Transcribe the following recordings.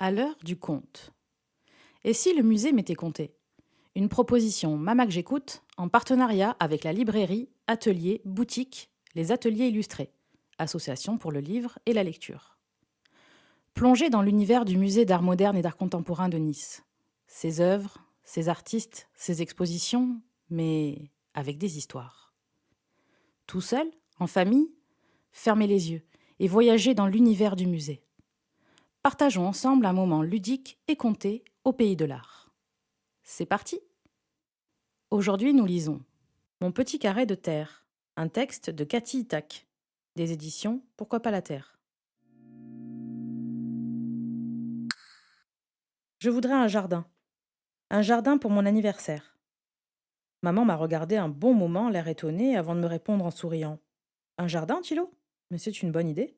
À l'heure du conte. Et si le musée m'était compté? Une proposition Mama que j'écoute en partenariat avec la librairie, atelier, boutique, les ateliers illustrés, association pour le livre et la lecture. Plongée dans l'univers du musée d'art moderne et d'art contemporain de Nice. Ses œuvres, ses artistes, ses expositions, mais avec des histoires. Tout seul, en famille, fermez les yeux et voyagez dans l'univers du musée. Partageons ensemble un moment ludique et conté au pays de l'art. C'est parti! Aujourd'hui, nous lisons Mon petit carré de terre, un texte de Cathy Itac, des éditions Pourquoi pas la terre. Je voudrais un jardin pour mon anniversaire. Maman m'a regardé un bon moment, l'air étonné, avant de me répondre en souriant. Un jardin, Thilo? Mais c'est une bonne idée.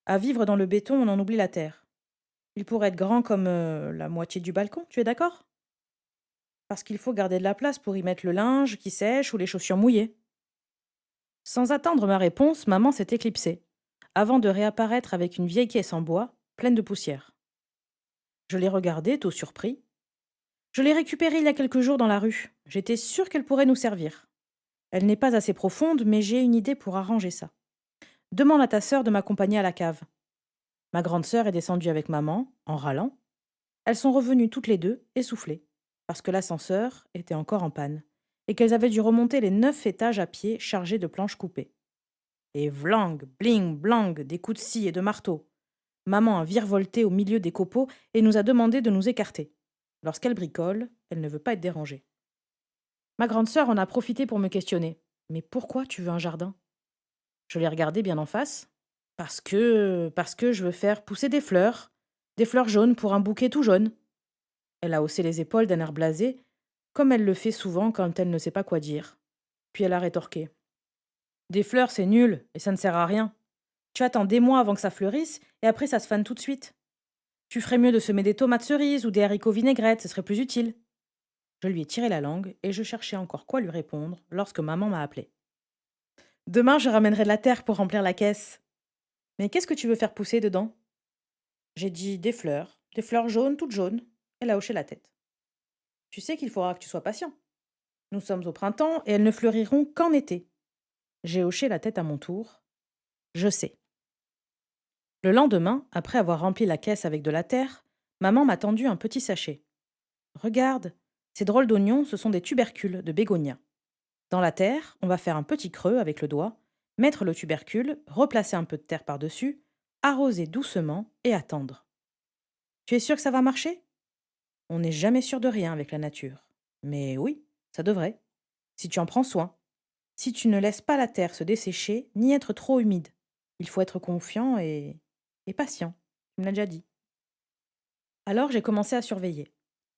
À vivre dans le béton, on en oublie la terre. Il pourrait être grand comme la moitié du balcon, tu es d'accord? Parce qu'il faut garder de la place pour y mettre le linge qui sèche ou les chaussures mouillées. Sans attendre ma réponse, maman s'est éclipsée, avant de réapparaître avec une vieille caisse en bois, pleine de poussière. Je l'ai regardée, tout surpris. Je l'ai récupérée il y a quelques jours dans la rue. J'étais sûre qu'elle pourrait nous servir. Elle n'est pas assez profonde, mais j'ai une idée pour arranger ça. Demande à ta sœur de m'accompagner à la cave. Ma grande sœur est descendue avec maman, en râlant. Elles sont revenues toutes les deux, essoufflées, parce que l'ascenseur était encore en panne, et qu'elles avaient dû remonter les 9 étages à pied chargés de planches coupées. Et vlang, bling, blang, des coups de scie et de marteau. Maman a virevolté au milieu des copeaux et nous a demandé de nous écarter. Lorsqu'elle bricole, elle ne veut pas être dérangée. Ma grande sœur en a profité pour me questionner. Mais pourquoi tu veux un jardin? Je l'ai regardée bien en face. Parce que je veux faire pousser des fleurs jaunes pour un bouquet tout jaune. Elle a haussé les épaules d'un air blasé, comme elle le fait souvent quand elle ne sait pas quoi dire. Puis elle a rétorqué. Des fleurs, c'est nul, et ça ne sert à rien. Tu attends des mois avant que ça fleurisse, et après ça se fane tout de suite. Tu ferais mieux de semer des tomates cerises ou des haricots vinaigrettes, ce serait plus utile. Je lui ai tiré la langue, et je cherchais encore quoi lui répondre lorsque maman m'a appelé. Demain, je ramènerai de la terre pour remplir la caisse. Mais qu'est-ce que tu veux faire pousser dedans? J'ai dit des fleurs jaunes, toutes jaunes. Elle a hoché la tête. Tu sais qu'il faudra que tu sois patient. Nous sommes au printemps et elles ne fleuriront qu'en été. J'ai hoché la tête à mon tour. Je sais. Le lendemain, après avoir rempli la caisse avec de la terre, maman m'a tendu un petit sachet. Regarde, ces drôles d'oignons, ce sont des tubercules de bégonia. Dans la terre, on va faire un petit creux avec le doigt, mettre le tubercule, replacer un peu de terre par-dessus, arroser doucement et attendre. Tu es sûr que ça va marcher? On n'est jamais sûr de rien avec la nature. Mais oui, ça devrait. Si tu en prends soin. Si tu ne laisses pas la terre se dessécher, ni être trop humide. Il faut être confiant et patient. Tu me l'as déjà dit. Alors j'ai commencé à surveiller,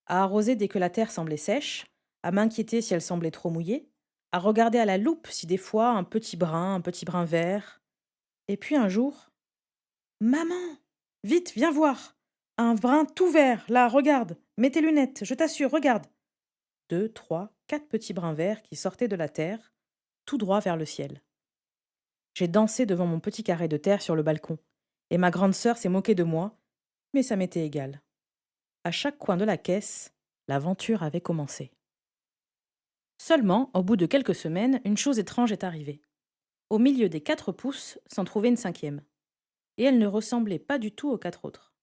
à arroser dès que la terre semblait sèche, à m'inquiéter si elle semblait trop mouillée, à regarder à la loupe si des fois un petit brin vert. Et puis un jour, maman, vite, viens voir. Un brin tout vert, là, regarde, mets tes lunettes, je t'assure, regarde. 2, 3, 4 petits brins verts qui sortaient de la terre, tout droit vers le ciel. J'ai dansé devant mon petit carré de terre sur le balcon, et ma grande sœur s'est moquée de moi, mais ça m'était égal. À chaque coin de la caisse, l'aventure avait commencé. Seulement, au bout de quelques semaines, une chose étrange est arrivée. Au milieu des 4 pousses s'en trouvait une 5e, et elle ne ressemblait pas du tout aux 4 autres.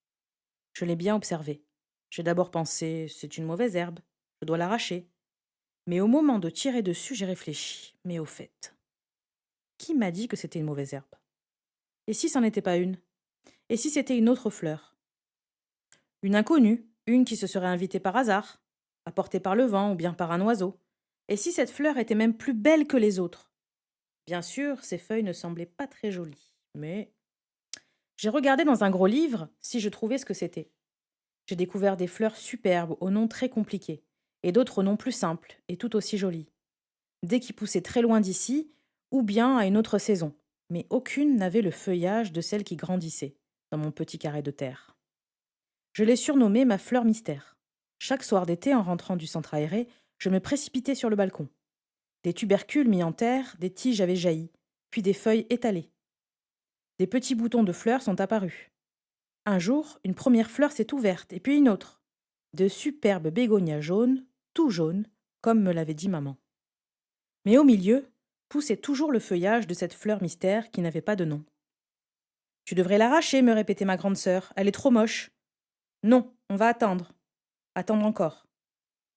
Je l'ai bien observée. J'ai d'abord pensé, c'est une mauvaise herbe, je dois l'arracher. Mais au moment de tirer dessus, j'ai réfléchi. Mais au fait, qui m'a dit que c'était une mauvaise herbe? Et si c'en était pas une? Et si c'était une autre fleur? Une inconnue, une qui se serait invitée par hasard, apportée par le vent ou bien par un oiseau. Et si cette fleur était même plus belle que les autres? Bien sûr, ses feuilles ne semblaient pas très jolies, mais j'ai regardé dans un gros livre si je trouvais ce que c'était. J'ai découvert des fleurs superbes aux noms très compliqués, et d'autres aux noms plus simples et tout aussi jolis. Des qui poussaient très loin d'ici, ou bien à une autre saison, mais aucune n'avait le feuillage de celle qui grandissait dans mon petit carré de terre. Je l'ai surnommée ma fleur mystère. Chaque soir d'été, en rentrant du centre aéré, je me précipitais sur le balcon. Des tubercules mis en terre, des tiges avaient jailli, puis des feuilles étalées. Des petits boutons de fleurs sont apparus. Un jour, une première fleur s'est ouverte, et puis une autre. De superbes bégonias jaunes, tout jaunes, comme me l'avait dit maman. Mais au milieu, poussait toujours le feuillage de cette fleur mystère qui n'avait pas de nom. Tu devrais l'arracher, me répétait ma grande sœur, elle est trop moche. Non, on va attendre. Attendre encore.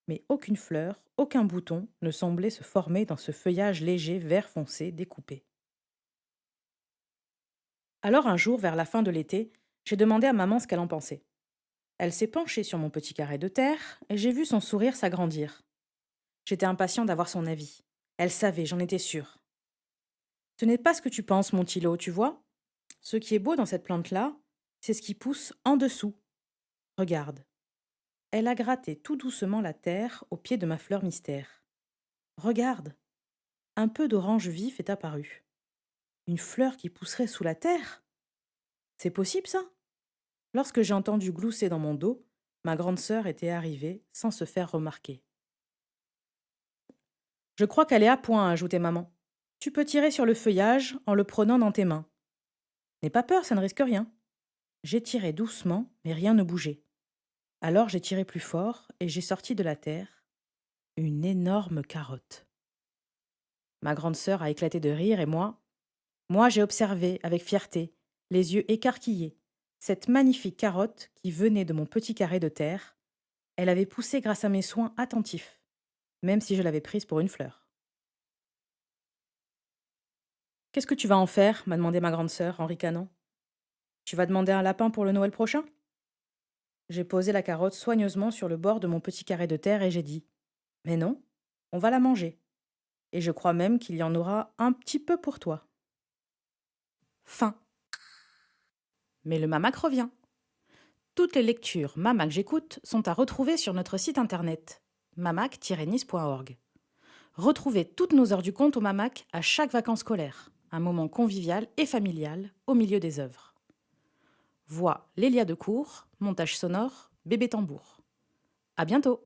Mais aucune fleur, aucun bouton ne semblait se former dans ce feuillage léger vert foncé découpé. Alors un jour, vers la fin de l'été, j'ai demandé à maman ce qu'elle en pensait. Elle s'est penchée sur mon petit carré de terre et j'ai vu son sourire s'agrandir. J'étais impatient d'avoir son avis. Elle savait, j'en étais sûre. Ce n'est pas ce que tu penses, mon Thilo, tu vois. Ce qui est beau dans cette plante-là, c'est ce qui pousse en dessous. Regarde. Elle a gratté tout doucement la terre au pied de ma fleur mystère. Regarde. Un peu d'orange vif est apparu. Une fleur qui pousserait sous la terre? C'est possible, ça? Lorsque j'ai entendu glousser dans mon dos, ma grande sœur était arrivée sans se faire remarquer. Je crois qu'elle est à point, ajoutait maman. Tu peux tirer sur le feuillage en le prenant dans tes mains. N'aie pas peur, ça ne risque rien. J'ai tiré doucement, mais rien ne bougeait. Alors j'ai tiré plus fort et j'ai sorti de la terre une énorme carotte. Ma grande sœur a éclaté de rire et moi j'ai observé avec fierté, les yeux écarquillés, cette magnifique carotte qui venait de mon petit carré de terre. Elle avait poussé grâce à mes soins attentifs, même si je l'avais prise pour une fleur. Qu'est-ce que tu vas en faire m'a demandé ma grande sœur en ricanant. Tu vas demander un lapin pour le Noël prochain? J'ai posé la carotte soigneusement sur le bord de mon petit carré de terre et j'ai dit: Mais non, on va la manger. Et je crois même qu'il y en aura un petit peu pour toi. Fin. Mais le Mamac revient. Toutes les lectures Mamac j'écoute sont à retrouver sur notre site internet mamac-nice.org. Retrouvez toutes nos heures du conte au Mamac à chaque vacances scolaires, un moment convivial et familial au milieu des œuvres. Voix Lélia Decour, montage sonore Bébé Tambour. À bientôt!